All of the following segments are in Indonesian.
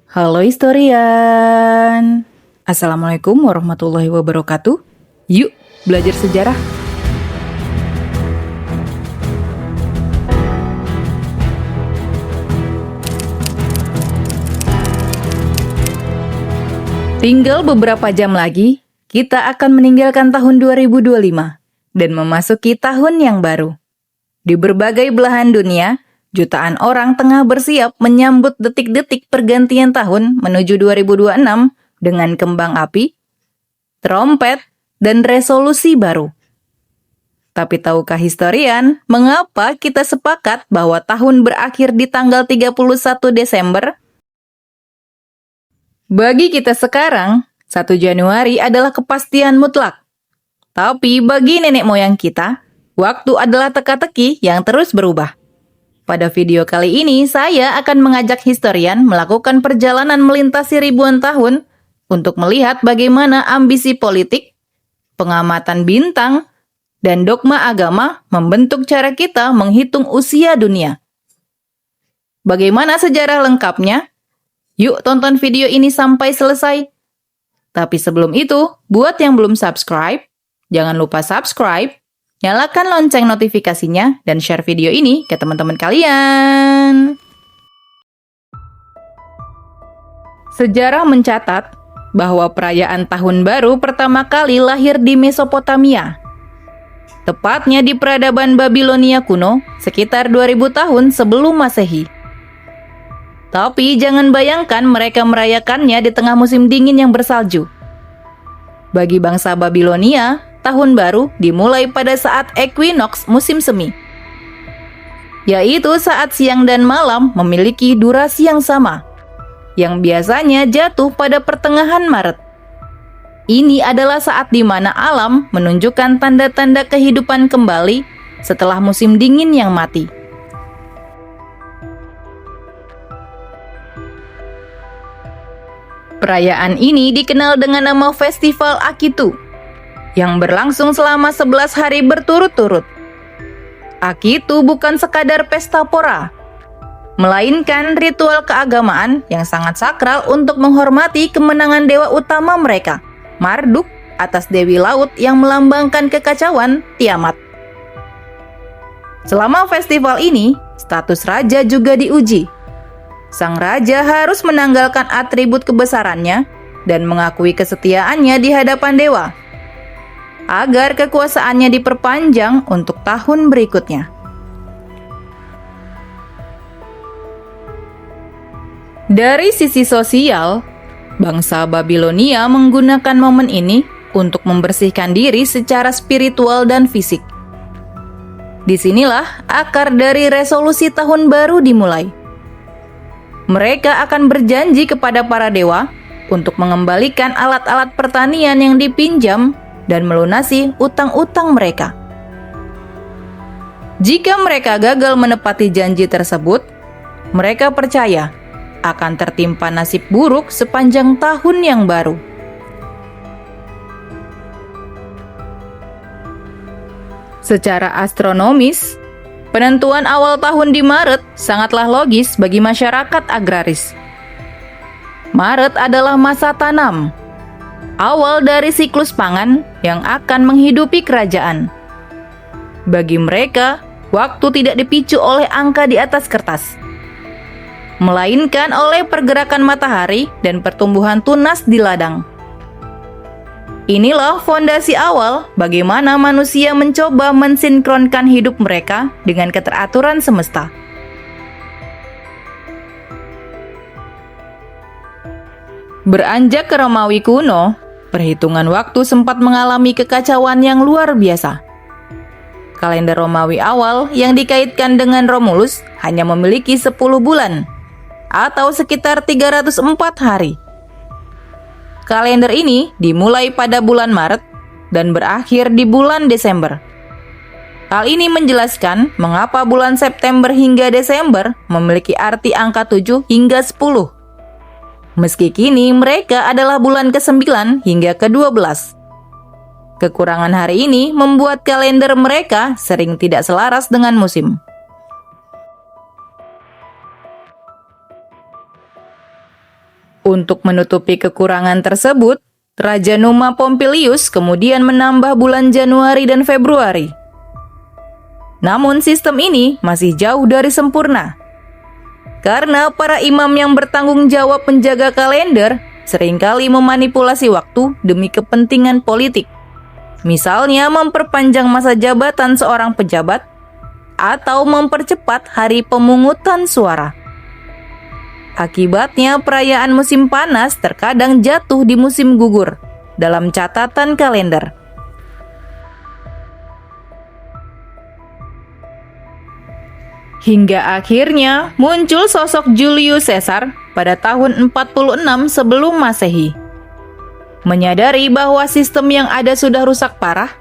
Halo historian. Assalamualaikum warahmatullahi wabarakatuh. Yuk belajar sejarah. Tinggal beberapa jam lagi, kita akan meninggalkan tahun 2025 dan memasuki tahun yang baru. Di berbagai belahan dunia, jutaan orang tengah bersiap menyambut detik-detik pergantian tahun menuju 2026 dengan kembang api, trompet, dan resolusi baru. Tapi tahukah historian, mengapa kita sepakat bahwa tahun berakhir di tanggal 31 Desember? Bagi kita sekarang, 1 Januari adalah kepastian mutlak. Tapi bagi nenek moyang kita, waktu adalah teka-teki yang terus berubah. Pada video kali ini, saya akan mengajak historian melakukan perjalanan melintasi ribuan tahun untuk melihat bagaimana ambisi politik, pengamatan bintang, dan dogma agama membentuk cara kita menghitung usia dunia. Bagaimana sejarah lengkapnya? Yuk tonton video ini sampai selesai. Tapi sebelum itu, buat yang belum subscribe, jangan lupa subscribe, nyalakan lonceng notifikasinya, dan share video ini ke teman-teman kalian. Sejarah mencatat bahwa perayaan Tahun Baru pertama kali lahir di Mesopotamia. Tepatnya di peradaban Babilonia kuno, sekitar 2000 tahun sebelum Masehi. Tapi jangan bayangkan mereka merayakannya di tengah musim dingin yang bersalju. Bagi bangsa Babilonia, Tahun Baru dimulai pada saat equinox musim semi, yaitu saat siang dan malam memiliki durasi yang sama, yang biasanya jatuh pada pertengahan Maret. Ini adalah saat di mana alam menunjukkan tanda-tanda kehidupan kembali setelah musim dingin yang mati. Perayaan ini dikenal dengan nama Festival Akitu, yang berlangsung selama 11 hari berturut-turut. Akitu bukan sekadar pesta pora, melainkan ritual keagamaan yang sangat sakral untuk menghormati kemenangan dewa utama mereka, Marduk, atas Dewi Laut yang melambangkan kekacauan, Tiamat. Selama festival ini, status raja juga diuji. Sang raja harus menanggalkan atribut kebesarannya dan mengakui kesetiaannya di hadapan dewa, agar kekuasaannya diperpanjang untuk tahun berikutnya. Dari sisi sosial, bangsa Babilonia menggunakan momen ini untuk membersihkan diri secara spiritual dan fisik. Disinilah akar dari resolusi tahun baru dimulai. Mereka akan berjanji kepada para dewa untuk mengembalikan alat-alat pertanian yang dipinjam dan melunasi utang-utang mereka. Jika mereka gagal menepati janji tersebut, mereka percaya akan tertimpa nasib buruk sepanjang tahun yang baru. Secara astronomis, penentuan awal tahun di Maret sangatlah logis bagi masyarakat agraris. Maret adalah masa tanam, awal dari siklus pangan yang akan menghidupi kerajaan. Bagi mereka, waktu tidak dipicu oleh angka di atas kertas, melainkan oleh pergerakan matahari dan pertumbuhan tunas di ladang. Inilah fondasi awal bagaimana manusia mencoba mensinkronkan hidup mereka dengan keteraturan semesta. Beranjak ke Romawi kuno, perhitungan waktu sempat mengalami kekacauan yang luar biasa. Kalender Romawi awal yang dikaitkan dengan Romulus hanya memiliki 10 bulan, atau sekitar 304 hari. Kalender ini dimulai pada bulan Maret dan berakhir di bulan Desember. Hal ini menjelaskan mengapa bulan September hingga Desember memiliki arti angka 7 hingga 10. Meski kini mereka adalah bulan ke-9 hingga ke-12. Kekurangan hari ini membuat kalender mereka sering tidak selaras dengan musim. Untuk menutupi kekurangan tersebut, Raja Numa Pompilius kemudian menambah bulan Januari dan Februari. Namun sistem ini masih jauh dari sempurna. Karena para imam yang bertanggung jawab menjaga kalender seringkali memanipulasi waktu demi kepentingan politik. Misalnya memperpanjang masa jabatan seorang pejabat atau mempercepat hari pemungutan suara. Akibatnya perayaan musim panas terkadang jatuh di musim gugur dalam catatan kalender. Hingga akhirnya muncul sosok Julius Caesar pada tahun 46 sebelum Masehi. Menyadari bahwa sistem yang ada sudah rusak parah,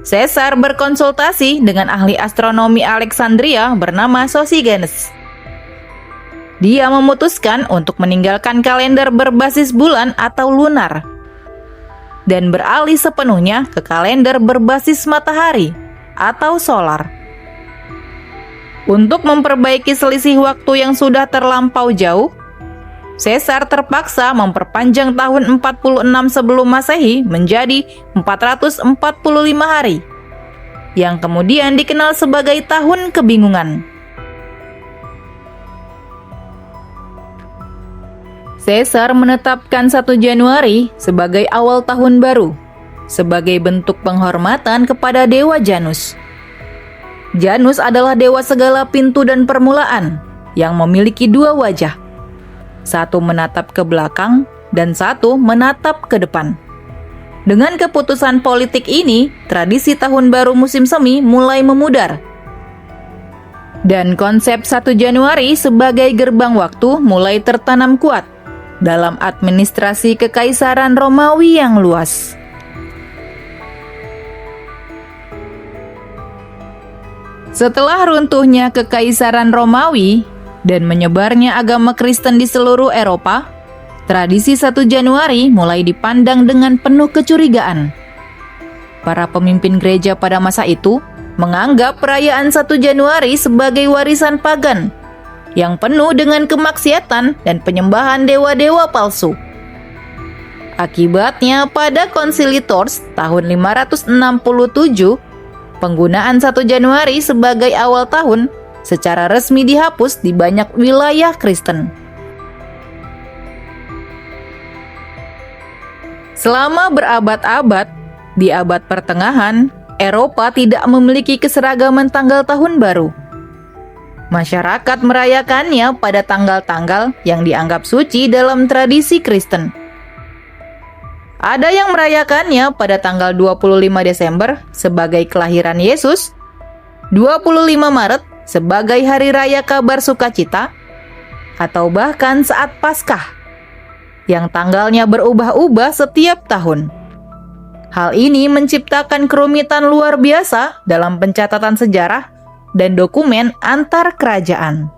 Caesar berkonsultasi dengan ahli astronomi Alexandria bernama Sosigenes. Dia memutuskan untuk meninggalkan kalender berbasis bulan atau lunar dan beralih sepenuhnya ke kalender berbasis matahari atau solar. Untuk memperbaiki selisih waktu yang sudah terlampau jauh, Caesar terpaksa memperpanjang tahun 46 sebelum Masehi menjadi 445 hari, yang kemudian dikenal sebagai Tahun Kebingungan. Caesar menetapkan 1 Januari sebagai awal tahun baru, sebagai bentuk penghormatan kepada dewa Janus. Janus adalah dewa segala pintu dan permulaan, yang memiliki 2 wajah. Satu menatap ke belakang, dan satu menatap ke depan. Dengan keputusan politik ini, tradisi tahun baru musim semi mulai memudar. Dan konsep 1 Januari sebagai gerbang waktu mulai tertanam kuat dalam administrasi Kekaisaran Romawi yang luas. Setelah runtuhnya Kekaisaran Romawi dan menyebarnya agama Kristen di seluruh Eropa, tradisi 1 Januari mulai dipandang dengan penuh kecurigaan. Para pemimpin gereja pada masa itu menganggap perayaan 1 Januari sebagai warisan pagan yang penuh dengan kemaksiatan dan penyembahan dewa-dewa palsu. Akibatnya pada Konsili Tours tahun 567, penggunaan 1 Januari sebagai awal tahun secara resmi dihapus di banyak wilayah Kristen. Selama berabad-abad, di abad pertengahan, Eropa tidak memiliki keseragaman tanggal tahun baru. Masyarakat merayakannya pada tanggal-tanggal yang dianggap suci dalam tradisi Kristen. Ada yang merayakannya pada tanggal 25 Desember sebagai kelahiran Yesus, 25 Maret sebagai hari raya kabar sukacita, atau bahkan saat Paskah, yang tanggalnya berubah-ubah setiap tahun. Hal ini menciptakan kerumitan luar biasa dalam pencatatan sejarah dan dokumen antar kerajaan.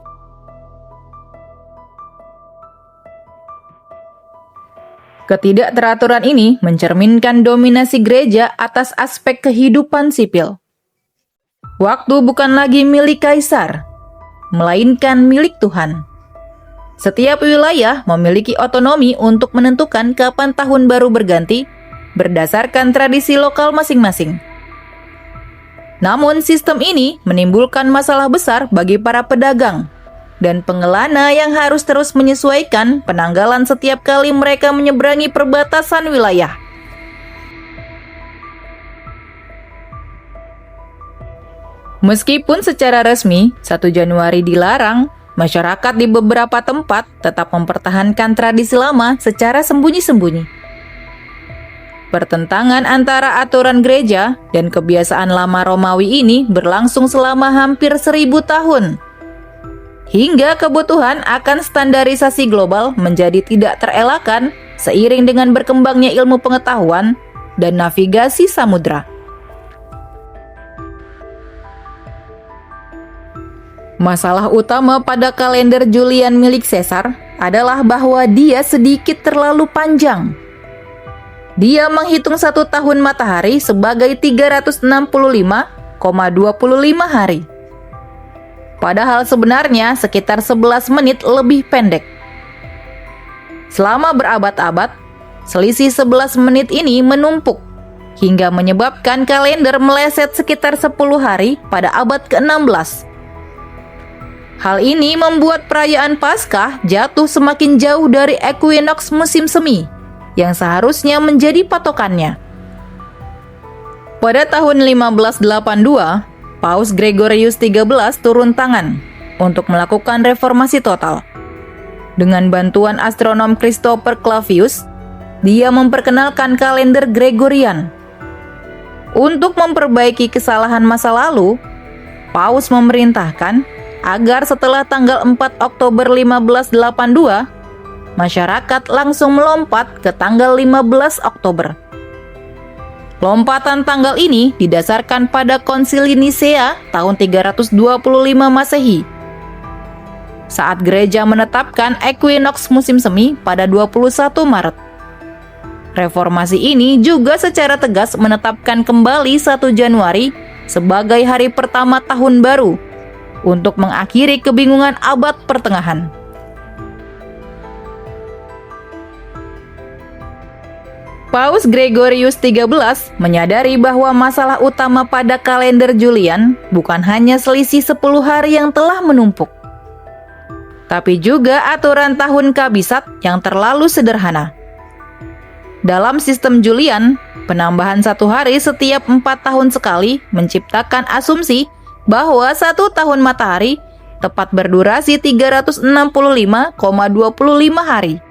Ketidakteraturan ini mencerminkan dominasi gereja atas aspek kehidupan sipil. Waktu bukan lagi milik kaisar, melainkan milik Tuhan. Setiap wilayah memiliki otonomi untuk menentukan kapan tahun baru berganti berdasarkan tradisi lokal masing-masing. Namun sistem ini menimbulkan masalah besar bagi para pedagang dan pengelana yang harus terus menyesuaikan penanggalan setiap kali mereka menyeberangi perbatasan wilayah. Meskipun secara resmi 1 Januari dilarang, masyarakat di beberapa tempat tetap mempertahankan tradisi lama secara sembunyi-sembunyi. Pertentangan antara aturan gereja dan kebiasaan lama Romawi ini berlangsung selama hampir 1000 tahun. Hingga kebutuhan akan standarisasi global menjadi tidak terelakkan seiring dengan berkembangnya ilmu pengetahuan dan navigasi samudra. Masalah utama pada kalender Julian milik Caesar adalah bahwa dia sedikit terlalu panjang. Dia menghitung 1 tahun matahari sebagai 365,25 hari. Padahal sebenarnya sekitar 11 menit lebih pendek. Selama berabad-abad, selisih 11 menit ini menumpuk hingga menyebabkan kalender meleset sekitar 10 hari pada abad ke-16. Hal ini membuat perayaan Paskah jatuh semakin jauh dari ekuinoks musim semi yang seharusnya menjadi patokannya. Pada tahun 1582, Paus Gregorius XIII turun tangan untuk melakukan reformasi total. Dengan bantuan astronom Christopher Clavius, dia memperkenalkan kalender Gregorian. Untuk memperbaiki kesalahan masa lalu, Paus memerintahkan agar setelah tanggal 4 Oktober 1582, masyarakat langsung melompat ke tanggal 15 Oktober. Lompatan tanggal ini didasarkan pada Konsili Nisea tahun 325 Masehi, saat gereja menetapkan ekuinoks musim semi pada 21 Maret. Reformasi ini juga secara tegas menetapkan kembali 1 Januari sebagai hari pertama tahun baru untuk mengakhiri kebingungan abad pertengahan. Paus Gregorius XIII menyadari bahwa masalah utama pada kalender Julian bukan hanya selisih 10 hari yang telah menumpuk, tapi juga aturan tahun kabisat yang terlalu sederhana. Dalam sistem Julian, penambahan 1 hari setiap 4 tahun sekali menciptakan asumsi bahwa 1 tahun matahari tepat berdurasi 365,25 hari.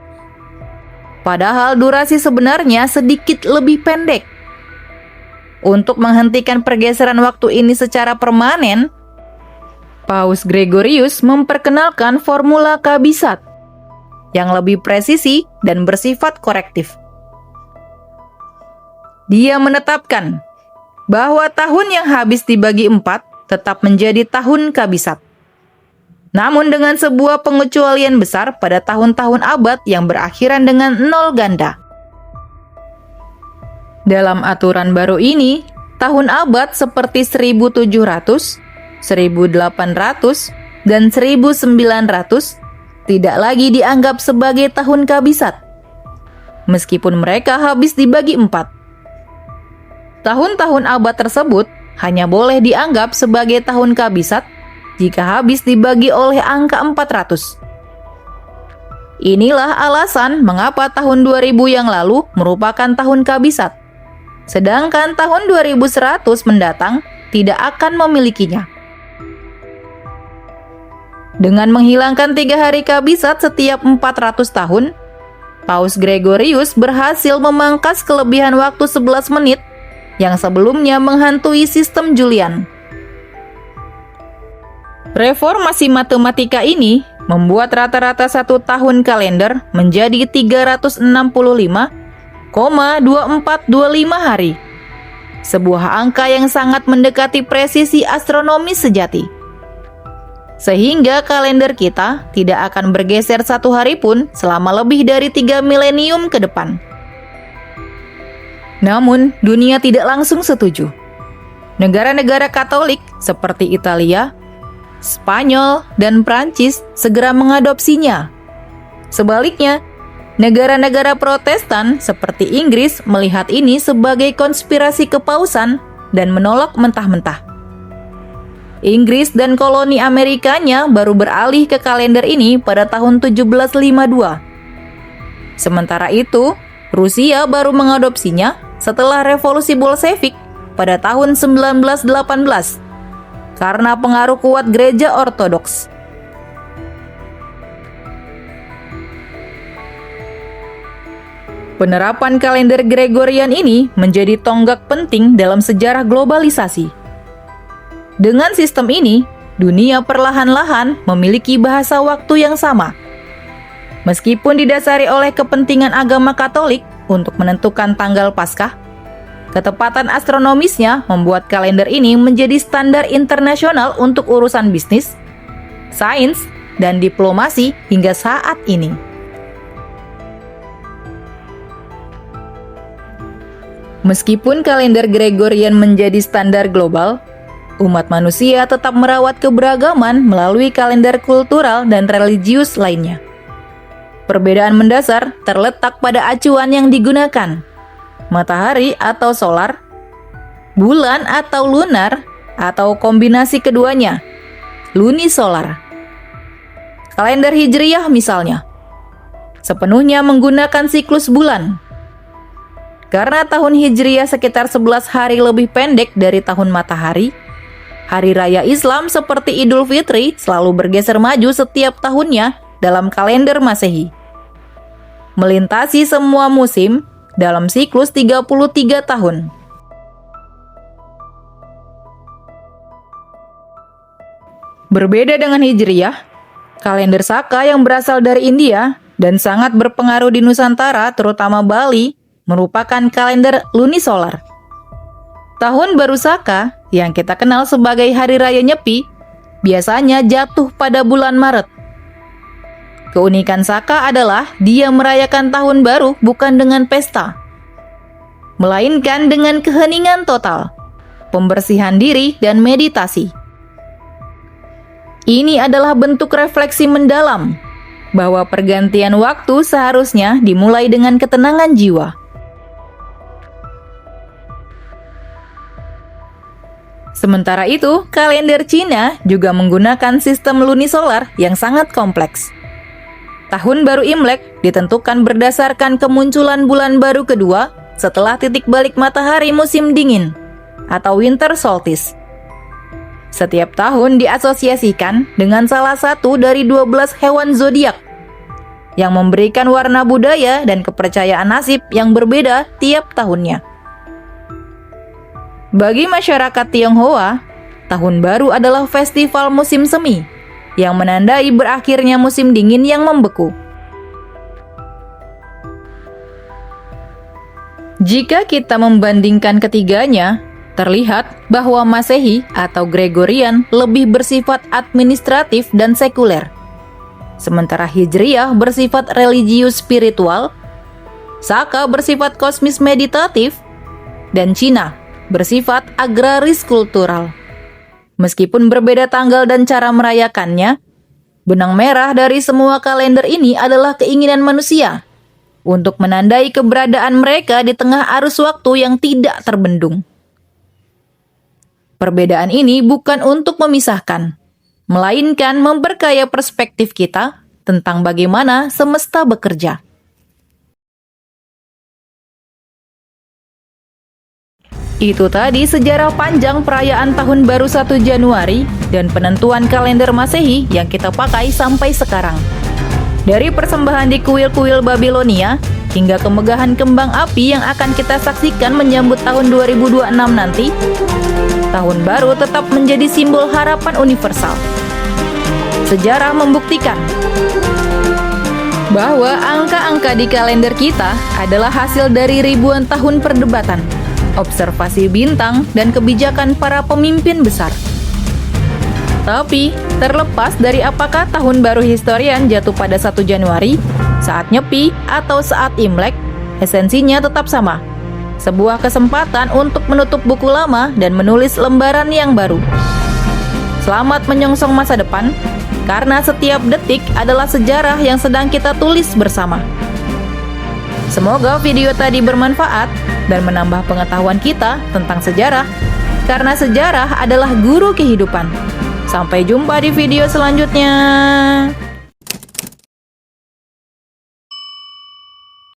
Padahal durasi sebenarnya sedikit lebih pendek. Untuk menghentikan pergeseran waktu ini secara permanen, Paus Gregorius memperkenalkan formula kabisat yang lebih presisi dan bersifat korektif. Dia menetapkan bahwa tahun yang habis dibagi 4 tetap menjadi tahun kabisat. Namun dengan sebuah pengecualian besar pada tahun-tahun abad yang berakhiran dengan 0 ganda. Dalam aturan baru ini, tahun abad seperti 1700, 1800, dan 1900 tidak lagi dianggap sebagai tahun kabisat, meskipun mereka habis dibagi 4. Tahun-tahun abad tersebut hanya boleh dianggap sebagai tahun kabisat jika habis dibagi oleh angka 400. Inilah alasan mengapa tahun 2000 yang lalu merupakan tahun kabisat, sedangkan tahun 2100 mendatang tidak akan memilikinya. Dengan menghilangkan 3 hari kabisat setiap 400 tahun, Paus Gregorius berhasil memangkas kelebihan waktu 11 menit yang sebelumnya menghantui sistem Julian. Reformasi matematika ini membuat rata-rata 1 tahun kalender menjadi 365,2425 hari. Sebuah angka yang sangat mendekati presisi astronomis sejati. Sehingga kalender kita tidak akan bergeser 1 hari pun selama lebih dari 3 milenium ke depan. Namun, dunia tidak langsung setuju. Negara-negara Katolik seperti Italia, Spanyol, dan Prancis segera mengadopsinya. Sebaliknya, negara-negara Protestan seperti Inggris melihat ini sebagai konspirasi kepausan dan menolak mentah-mentah. Inggris dan koloni Amerikanya baru beralih ke kalender ini pada tahun 1752. Sementara itu, Rusia baru mengadopsinya setelah revolusi Bolshevik pada tahun 1918 karena pengaruh kuat gereja Ortodoks. Penerapan kalender Gregorian ini menjadi tonggak penting dalam sejarah globalisasi. Dengan sistem ini, dunia perlahan-lahan memiliki bahasa waktu yang sama. Meskipun didasari oleh kepentingan agama Katolik untuk menentukan tanggal Paskah, ketepatan astronomisnya membuat kalender ini menjadi standar internasional untuk urusan bisnis, sains, dan diplomasi hingga saat ini. Meskipun kalender Gregorian menjadi standar global, umat manusia tetap merawat keberagaman melalui kalender kultural dan religius lainnya. Perbedaan mendasar terletak pada acuan yang digunakan. Matahari atau solar, bulan atau lunar, atau kombinasi keduanya, lunisolar. Kalender Hijriyah misalnya, sepenuhnya menggunakan siklus bulan. Karena tahun Hijriyah sekitar 11 hari lebih pendek dari tahun matahari, hari raya Islam seperti Idul Fitri selalu bergeser maju setiap tahunnya dalam kalender Masehi. Melintasi semua musim dalam siklus 33 tahun. Berbeda dengan Hijriyah, kalender Saka yang berasal dari India dan sangat berpengaruh di Nusantara, terutama Bali, merupakan kalender lunisolar. Tahun baru Saka, yang kita kenal sebagai Hari Raya Nyepi, biasanya jatuh pada bulan Maret. Keunikan Saka adalah dia merayakan tahun baru bukan dengan pesta, melainkan dengan keheningan total, pembersihan diri, dan meditasi. Ini adalah bentuk refleksi mendalam bahwa pergantian waktu seharusnya dimulai dengan ketenangan jiwa. Sementara itu, kalender Cina juga menggunakan sistem lunisolar yang sangat kompleks. Tahun baru Imlek ditentukan berdasarkan kemunculan bulan baru kedua setelah titik balik matahari musim dingin atau winter solstice. Setiap tahun diasosiasikan dengan salah satu dari 12 hewan zodiak yang memberikan warna budaya dan kepercayaan nasib yang berbeda tiap tahunnya. Bagi masyarakat Tionghoa, tahun baru adalah festival musim semi yang menandai berakhirnya musim dingin yang membeku. Jika kita membandingkan ketiganya, terlihat bahwa Masehi atau Gregorian lebih bersifat administratif dan sekuler, sementara Hijriyah bersifat religius spiritual, Saka bersifat kosmis meditatif, dan Cina bersifat agraris kultural. Meskipun berbeda tanggal dan cara merayakannya, benang merah dari semua kalender ini adalah keinginan manusia untuk menandai keberadaan mereka di tengah arus waktu yang tidak terbendung. Perbedaan ini bukan untuk memisahkan, melainkan memperkaya perspektif kita tentang bagaimana semesta bekerja. Itu tadi sejarah panjang perayaan Tahun Baru 1 Januari dan penentuan kalender Masehi yang kita pakai sampai sekarang. Dari persembahan di kuil-kuil Babilonia hingga kemegahan kembang api yang akan kita saksikan menyambut tahun 2026 nanti, Tahun Baru tetap menjadi simbol harapan universal. Sejarah membuktikan bahwa angka-angka di kalender kita adalah hasil dari ribuan tahun perdebatan, observasi bintang, dan kebijakan para pemimpin besar. Tapi, terlepas dari apakah Tahun Baru historian jatuh pada 1 Januari, saat Nyepi, atau saat Imlek, esensinya tetap sama. Sebuah kesempatan untuk menutup buku lama dan menulis lembaran yang baru. Selamat menyongsong masa depan, karena setiap detik adalah sejarah yang sedang kita tulis bersama. Semoga video tadi bermanfaat dan menambah pengetahuan kita tentang sejarah, karena sejarah adalah guru kehidupan. Sampai jumpa di video selanjutnya.